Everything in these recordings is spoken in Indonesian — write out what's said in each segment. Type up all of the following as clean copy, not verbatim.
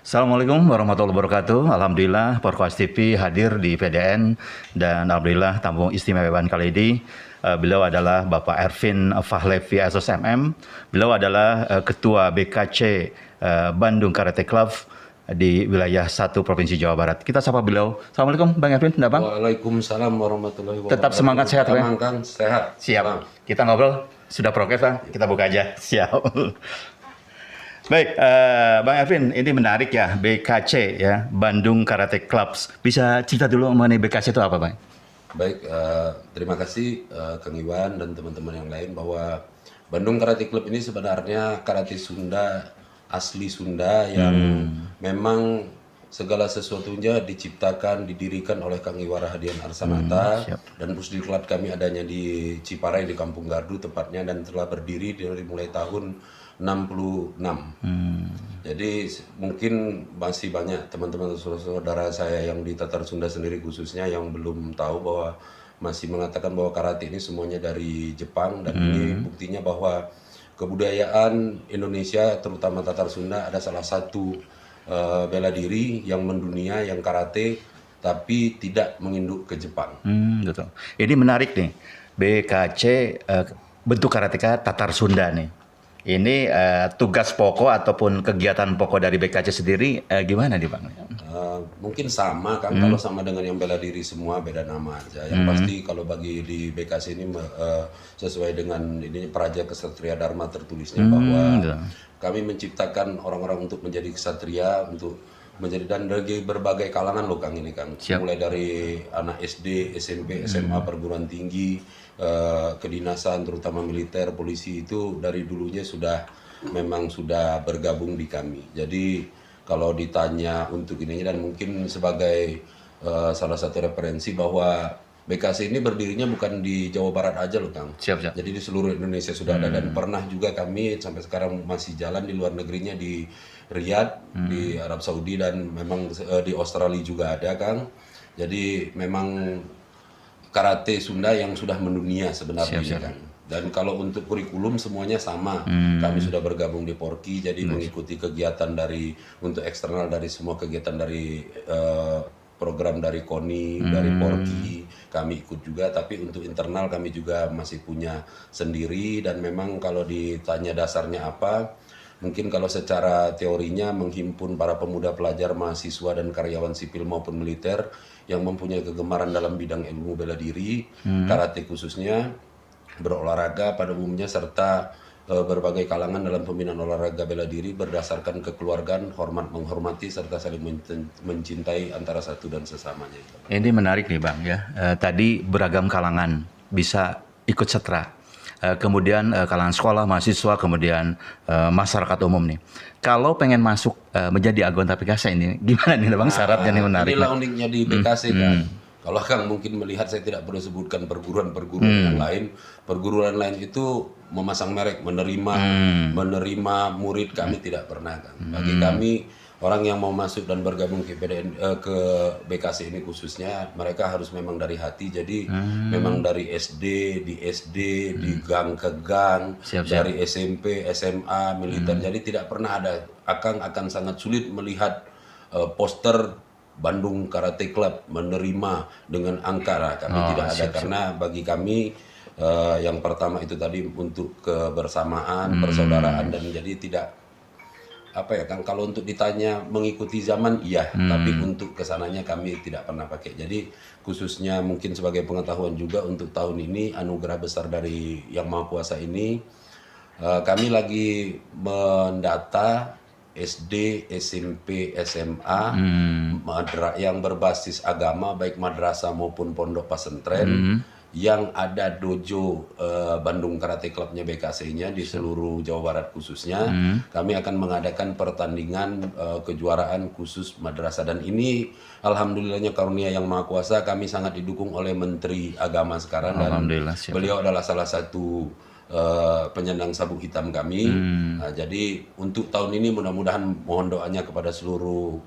Assalamualaikum warahmatullahi wabarakatuh. Alhamdulillah Porkoas TV hadir di PDN dan alhamdulillah tamu istimewa kali ini beliau adalah Bapak Ervin Fahlevi SSMM. Beliau adalah Ketua BKC Bandung Karate Club di wilayah 1 Provinsi Jawa Barat. Kita sapa beliau. Assalamualaikum Bang Ervin, enggak Bang? Waalaikumsalam warahmatullahi wabarakatuh. Tetap semangat sehat Bang? Semangat sehat. Siap. Bang. Kita ngobrol, sudah prokes Bang? Kita buka aja. Siap. Baik, Bang Ervin, ini menarik ya, BKC ya, Bandung Karate Clubs. Bisa cerita dulu mengenai BKC itu apa, Bang? Baik, terima kasih Kang Iwan dan teman-teman yang lain bahwa Bandung Karate Club ini sebenarnya karate Sunda, asli Sunda yang memang segala sesuatunya diciptakan, didirikan oleh Kang Iwan Rahadian Arsanata dan pusdiklat kami adanya di Ciparai di Kampung Gardu tepatnya dan telah berdiri dari mulai tahun 66. Jadi mungkin masih banyak teman-teman saudara saya yang di Tatar Sunda sendiri khususnya yang belum tahu bahwa masih mengatakan bahwa karate ini semuanya dari Jepang dan ini buktinya bahwa kebudayaan Indonesia terutama Tatar Sunda ada salah satu bela diri yang mendunia yang karate tapi tidak menginduk ke Jepang. Betul. Ini menarik nih, BKC bentuk karateka Tatar Sunda nih. Ini tugas pokok ataupun kegiatan pokok dari BKC sendiri gimana nih Bang? Mungkin sama kan, kalau sama dengan yang bela diri semua beda nama aja. Yang pasti kalau bagi di BKC ini sesuai dengan ini Praja Kesatria Dharma tertulisnya bahwa kami menciptakan orang-orang untuk menjadi kesatria, untuk menjadi dan dari berbagai kalangan loh Kang ini Kang. Mulai dari anak SD, SMP, SMA, perguruan tinggi, kedinasan terutama militer, polisi itu dari dulunya memang sudah bergabung di kami. Jadi kalau ditanya untuk ini dan mungkin sebagai salah satu referensi bahwa BKC ini berdirinya bukan di Jawa Barat aja loh Kang. Jadi di seluruh Indonesia sudah ada dan pernah juga kami sampai sekarang masih jalan di luar negerinya di Riyadh, di Arab Saudi dan memang di Australia juga ada Kang. Jadi memang karate Sunda yang sudah mendunia sebenarnya kan. Dan kalau untuk kurikulum semuanya sama. Kami sudah bergabung di Porki jadi mengikuti kegiatan untuk eksternal dari semua kegiatan dari program dari KONI, dari Porki kami ikut juga, tapi untuk internal kami juga masih punya sendiri dan memang kalau ditanya dasarnya apa, mungkin kalau secara teorinya menghimpun para pemuda pelajar, mahasiswa dan karyawan sipil maupun militer yang mempunyai kegemaran dalam bidang ilmu bela diri, karate khususnya, berolahraga pada umumnya serta berbagai kalangan dalam pembinaan olahraga bela diri berdasarkan kekeluargaan, hormat menghormati serta saling mencintai antara satu dan sesamanya. Ini menarik nih Bang ya. Tadi beragam kalangan bisa ikut setra. Kemudian kalangan sekolah, mahasiswa, kemudian masyarakat umum nih. Kalau pengen masuk menjadi anggota BKC ini, gimana nih Bang syaratnya nih menarik? Inilah uniknya di BKC kan. Kalau Kang mungkin melihat saya tidak perlu sebutkan perguruan-perguruan yang lain. Perguruan lain itu memasang merek, menerima murid kami tidak pernah kan. Bagi kami orang yang mau masuk dan bergabung ke BKC ini khususnya mereka harus memang dari hati. Jadi memang dari SD, di gang ke gang, dari SMP, SMA, militer. Jadi tidak pernah ada akan sangat sulit melihat poster Bandung Karate Club menerima dengan angka kami tidak ada karena bagi kami yang pertama itu tadi untuk kebersamaan, persaudaraan dan jadi tidak apa ya Kang, kalau untuk ditanya mengikuti zaman iya, tapi untuk kesananya kami tidak pernah pakai. Jadi khususnya mungkin sebagai pengetahuan juga untuk tahun ini anugerah besar dari Yang Maha Kuasa ini kami lagi mendata SD, SMP, SMA yang berbasis agama baik madrasah maupun pondok pesantren yang ada dojo Bandung Karate Clubnya BKC-nya di seluruh Jawa Barat khususnya. Kami akan mengadakan pertandingan kejuaraan khusus madrasah dan ini alhamdulillahnya karunia Yang Maha Kuasa kami sangat didukung oleh Menteri Agama sekarang dan beliau adalah salah satu penyandang sabuk hitam kami. Nah, jadi untuk tahun ini mudah-mudahan mohon doanya kepada seluruh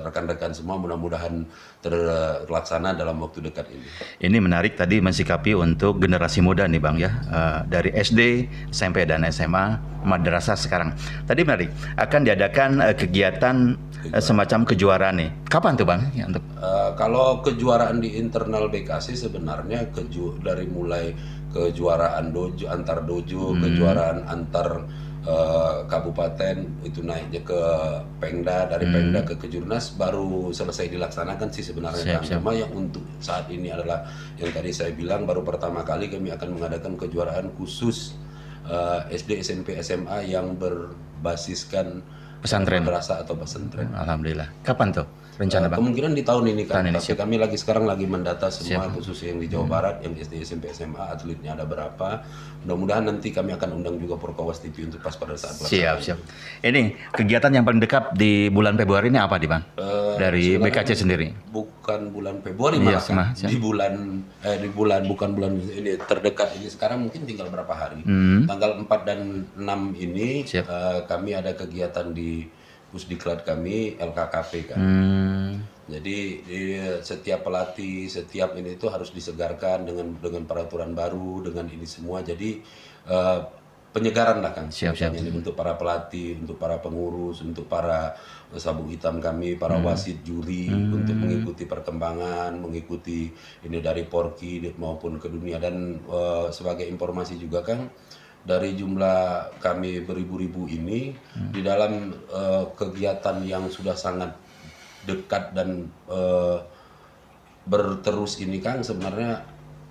rekan-rekan semua, mudah-mudahan terlaksana dalam waktu dekat ini. Ini menarik tadi mensikapi untuk generasi muda nih Bang ya, dari SD, SMP dan SMA, madrasah sekarang. Tadi menarik, akan diadakan kegiatan semacam kejuaraan nih. Kapan tuh Bang? Ya, untuk Kalau kejuaraan di internal BKC sebenarnya dari mulai kejuaraan dojo antar dojo, kejuaraan antar kabupaten itu naiknya ke Pengda, dari Pengda ke Kejurnas baru selesai dilaksanakan sih sebenarnya. Cuma yang untuk saat ini adalah yang tadi saya bilang baru pertama kali kami akan mengadakan kejuaraan khusus SD, SMP, SMA yang berbasiskan pesantren, madrasah atau pesantren. Alhamdulillah. Kapan tuh rencana Bang? Kemungkinan di tahun ini kan, Tahun ini, tapi kami sekarang lagi mendata semua Siap. khusus yang di Jawa Barat, yang SD, SMP, SMA, atletnya ada berapa. Mudah-mudahan nanti kami akan undang juga Porkawas TV untuk pas pada saat pelaksanaan. Siap. Ini kegiatan yang paling dekat di bulan Februari ini apa nih Bang? Dari BKC sendiri? Bukan bulan Februari Iya, malah kan. Di bulan bukan bulan ini terdekat ini sekarang mungkin tinggal berapa hari. Tanggal 4 dan 6 ini kami ada kegiatan di Pusdiklat kami LKKP kan. Jadi setiap pelatih, setiap ini itu harus disegarkan dengan peraturan baru, dengan ini semua. Jadi penyegaran lah kan. Siap. Ini untuk para pelatih, untuk para pengurus, untuk para sabuk hitam kami, para wasit juri untuk mengikuti perkembangan, mengikuti ini dari Porki maupun ke dunia. Dan sebagai informasi juga kan, dari jumlah kami beribu-ribu ini di dalam kegiatan yang sudah sangat dekat dan berterus ini kan sebenarnya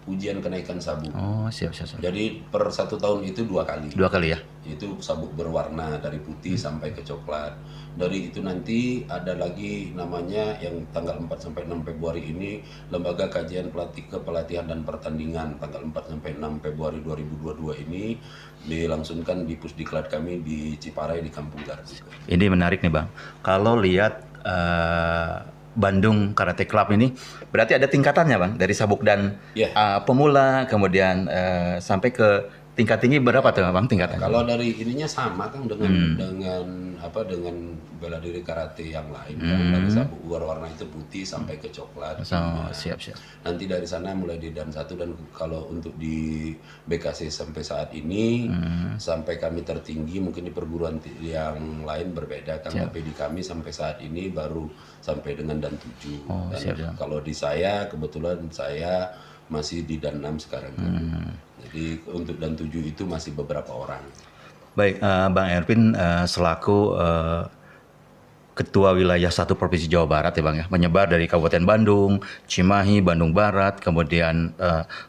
ujian kenaikan sabuk. Oh, siap. Jadi per 1 tahun itu 2 kali. 2 kali ya? Itu sabuk berwarna dari putih sampai ke coklat. Dari itu nanti ada lagi namanya yang tanggal 4 sampai 6 Februari ini Lembaga Kajian Kepelatihan dan Pertandingan tanggal 4 sampai 6 Februari 2022 ini dilangsungkan di Pusdiklat kami di Ciparai di Kampung Gardu. Ini menarik nih Bang. Kalau lihat Bandung Karate Club ini berarti ada tingkatannya Bang, dari sabuk dan pemula kemudian sampai ke tingkat tinggi berapa tuh Bang tingkatannya? Kalau dari ininya sama kan dengan bela diri karate yang lain kan, dari sabuk berwarna itu putih sampai ke coklat. Siap. Nanti dari sana mulai di dan 1, dan kalau untuk di BKC sampai saat ini sampai kami tertinggi, mungkin di perguruan yang lain berbeda kan, tapi di kami sampai saat ini baru sampai dengan dan 7. Dan kalau di saya kebetulan saya masih di dan 6 sekarang kan. Jadi untuk dan 7 itu masih beberapa orang. Baik, Bang Ervin selaku Ketua Wilayah 1 Provinsi Jawa Barat ya Bang ya, menyebar dari Kabupaten Bandung, Cimahi, Bandung Barat, kemudian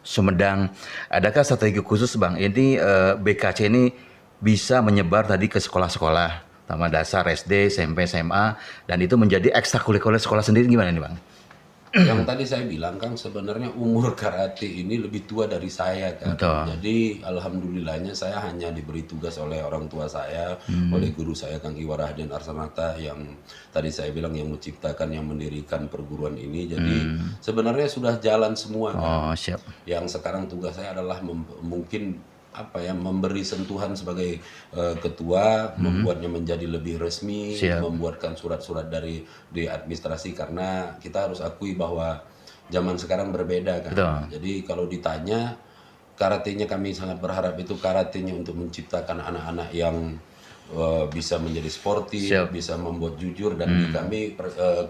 Sumedang. Adakah strategi khusus Bang? Ini BKC ini bisa menyebar tadi ke sekolah-sekolah, taman dasar, SD, SMP, SMA, dan itu menjadi ekstrakurikuler sekolah sendiri, gimana nih Bang? Yang tadi saya bilang kan sebenarnya umur karate ini lebih tua dari saya kan. Betul. Jadi alhamdulillahnya saya hanya diberi tugas oleh orang tua saya, oleh guru saya Kang Iwa Rahadian Arsanata yang tadi saya bilang yang menciptakan, yang mendirikan perguruan ini. Jadi sebenarnya sudah jalan semua kan. Oh, siap. Yang sekarang tugas saya adalah mungkin memberi sentuhan sebagai ketua, membuatnya menjadi lebih resmi, membuatkan surat-surat di administrasi, karena kita harus akui bahwa zaman sekarang berbeda kan. Betul. Jadi kalau ditanya karatenya, kami sangat berharap itu karatenya untuk menciptakan anak-anak yang bisa menjadi sportif, bisa membuat jujur, dan di kami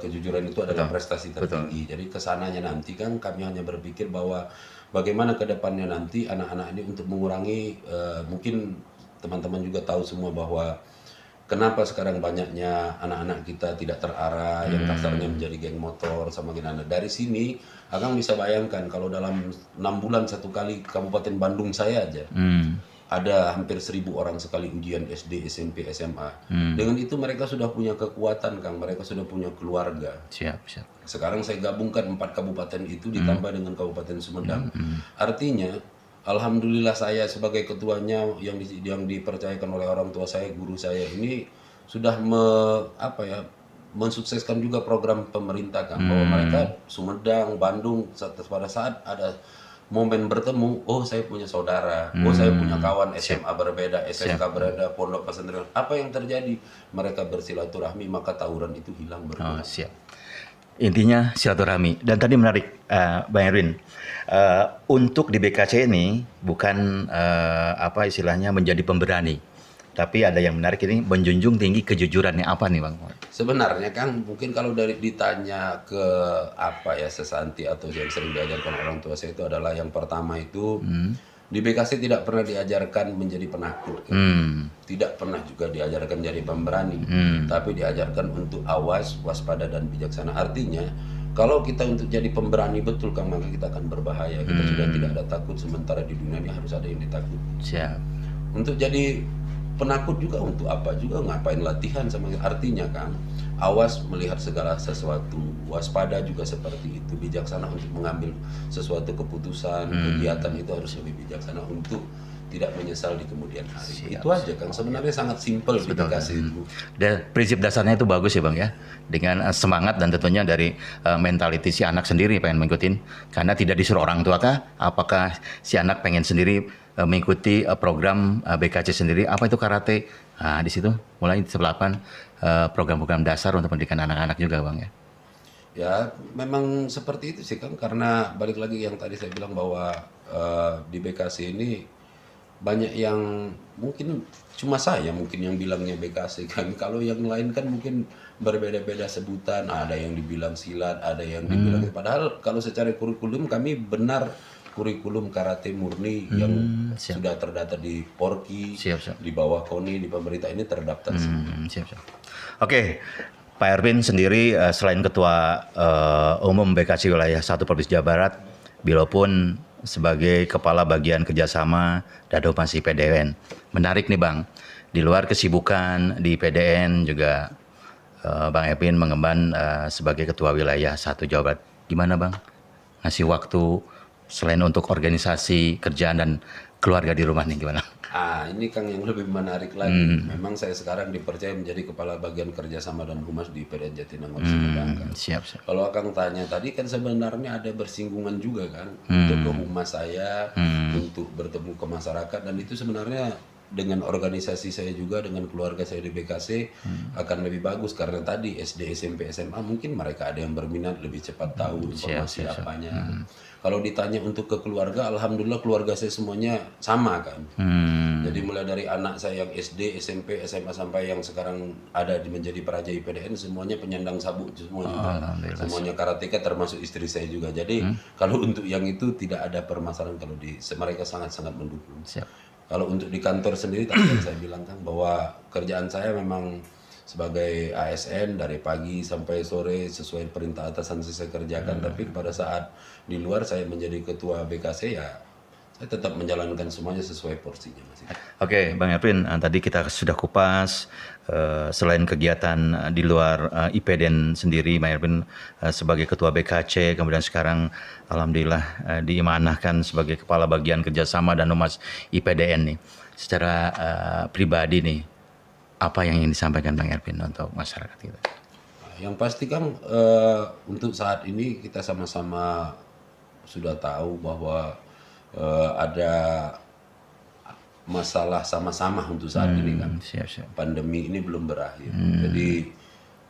kejujuran itu adalah prestasi tertinggi. Jadi kesananya nanti kan kami hanya berpikir bahwa bagaimana ke depannya nanti anak-anak ini untuk mengurangi, mungkin teman-teman juga tahu semua bahwa kenapa sekarang banyaknya anak-anak kita tidak terarah, yang kasarnya menjadi geng motor sama gimana. Dari sini Akang bisa bayangkan kalau dalam 6 bulan 1 kali Kabupaten Bandung saya aja ada hampir 1.000 orang sekali ujian SD, SMP, SMA. Dengan itu mereka sudah punya kekuatan Kang, mereka sudah punya keluarga. Siap. Sekarang saya gabungkan 4 kabupaten itu ditambah dengan Kabupaten Sumedang. Artinya, alhamdulillah saya sebagai ketuanya yang dipercayakan oleh orang tua saya, guru saya ini sudah mensukseskan juga program pemerintah kan, bahwa mereka Sumedang, Bandung pada saat ada momen bertemu, oh saya punya saudara, oh saya punya kawan SMA berbeda, SMK berbeda, pondok pesantren. Apa yang terjadi? Mereka bersilaturahmi, maka tawuran itu hilang Oh, berkurang. siap. Intinya silaturahmi. Dan tadi menarik, Bang Erwin, untuk di BKC ini bukan apa istilahnya menjadi pemberani, tapi ada yang menarik ini menjunjung tinggi kejujurannya. Apa nih Bang? Sebenarnya kan mungkin kalau dari ditanya ke apa ya sesanti atau yang sering diajarkan orang tua saya itu adalah yang pertama itu di BKC tidak pernah diajarkan menjadi penakut, tidak pernah juga diajarkan jadi pemberani, tapi diajarkan untuk awas, waspada dan bijaksana. Artinya kalau kita untuk jadi pemberani betul kan maka kita akan berbahaya. Kita sudah tidak ada takut, sementara di dunia ini harus ada yang ditakut. Siap. Untuk jadi penakut juga untuk apa juga, ngapain latihan sama, artinya kan awas melihat segala sesuatu, waspada juga seperti itu, bijaksana untuk mengambil sesuatu keputusan, kegiatan itu harus lebih bijaksana untuk tidak menyesal di kemudian hari. Itu aja kan sebenarnya sangat simpel di BKC itu. Dan prinsip dasarnya itu bagus ya Bang ya, dengan semangat dan tentunya dari mentality si anak sendiri pengen mengikutin, karena tidak disuruh orang tua kah, apakah si anak pengen sendiri mengikuti program BKC sendiri, apa itu karate. Nah di situ mulai disebelapan program-program dasar untuk pendidikan anak-anak juga Bang ya. Ya memang seperti itu sih kan, karena balik lagi yang tadi saya bilang bahwa di BKC ini banyak yang mungkin cuma saya mungkin yang bilangnya BKC kan, kalau yang lain kan mungkin berbeda-beda sebutan, ada yang dibilang silat, ada yang dibilang, padahal kalau secara kurikulum kami benar kurikulum karate murni yang sudah terdaftar di Porki, di bawah KONI, di pemerintah ini terdaftar semua. Oke, Pak Erwin sendiri selain Ketua Umum BKC Wilayah 1 Provinsi Jawa Barat, beliau pun sebagai Kepala Bagian Kerjasama dan Humas IPDN. Menarik nih Bang, di luar kesibukan di IPDN juga Bang Erwin mengemban sebagai Ketua Wilayah 1 Jawa Barat. Gimana Bang? Ngasih waktu selain untuk organisasi, kerjaan, dan keluarga di rumah nih gimana? Ini Kang yang lebih menarik lagi. Memang saya sekarang dipercaya menjadi Kepala Bagian Kerjasama dan Humas di IPDN Jatinangor Sumedang. Siap. Kalau Kang tanya tadi kan sebenarnya ada bersinggungan juga kan untuk ke humas saya, untuk bertemu ke masyarakat, dan itu sebenarnya dengan organisasi saya juga, dengan keluarga saya di BKC akan lebih bagus, karena tadi SD, SMP, SMA mungkin mereka ada yang berminat lebih cepat tahu informasi apanya. Kalau ditanya untuk ke keluarga, alhamdulillah keluarga saya semuanya sama kan. Jadi mulai dari anak saya yang SD, SMP, SMA sampai yang sekarang ada menjadi peraja IPDN semuanya penyandang sabuk semua juga. Semuanya karateka termasuk istri saya juga. Jadi kalau untuk yang itu tidak ada permasalahan, kalau mereka sangat-sangat mendukung. Kalau untuk di kantor sendiri tadi yang saya bilang kan bahwa kerjaan saya memang sebagai ASN dari pagi sampai sore sesuai perintah atasan saya kerjakan, tapi pada saat di luar saya menjadi ketua BKC ya saya tetap menjalankan semuanya sesuai porsinya Mas. Oke, Bang Erwin, tadi kita sudah kupas selain kegiatan di luar IPDN sendiri, Bang Erwin sebagai ketua BKC, kemudian sekarang alhamdulillah diamanahkan sebagai Kepala Bagian Kerjasama dan Humas IPDN nih. Secara pribadi nih, apa yang ingin disampaikan Bang Erwin untuk masyarakat kita? Yang pasti kan untuk saat ini kita sama-sama sudah tahu bahwa ada masalah sama-sama untuk saat ini kan. Pandemi ini belum berakhir. Jadi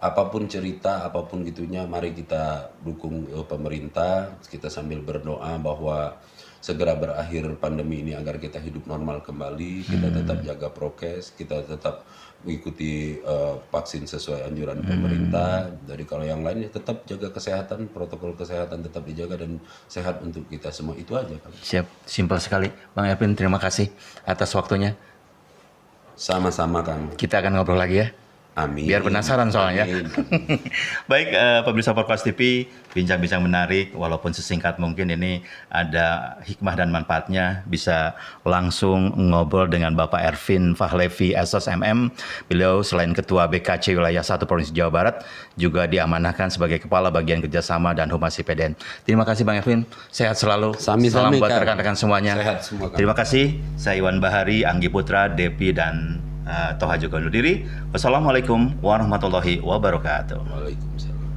apapun cerita, apapun gitunya, mari kita dukung pemerintah, kita sambil berdoa bahwa segera berakhir pandemi ini agar kita hidup normal kembali, kita tetap jaga prokes, kita tetap mengikuti vaksin sesuai anjuran pemerintah. Jadi kalau yang lainnya tetap jaga kesehatan, protokol kesehatan tetap dijaga dan sehat untuk kita semua, itu aja kan. Siap, simpel sekali. Bang Erwin, terima kasih atas waktunya. Sama-sama Kang. Kita akan ngobrol lagi ya. Amin. Biar penasaran soalnya. Baik, pemirsa Porkoas TV, bincang-bincang menarik, walaupun sesingkat mungkin ini ada hikmah dan manfaatnya. Bisa langsung ngobrol dengan Bapak Ervin Fahlevi SOS MM. Beliau selain Ketua BKC Wilayah 1 Provinsi Jawa Barat, juga diamanahkan sebagai Kepala Bagian Kerjasama dan Humas IPDN. Terima kasih Bang Ervin, sehat selalu. Salam buat rekan-rekan semuanya. Sehat semua, Kang. Terima kasih. Saya Iwan Bahari, Anggi Putra, Depi, dan Toha juga undur diri. Wassalamualaikum warahmatullahi wabarakatuh. Waalaikumsalam.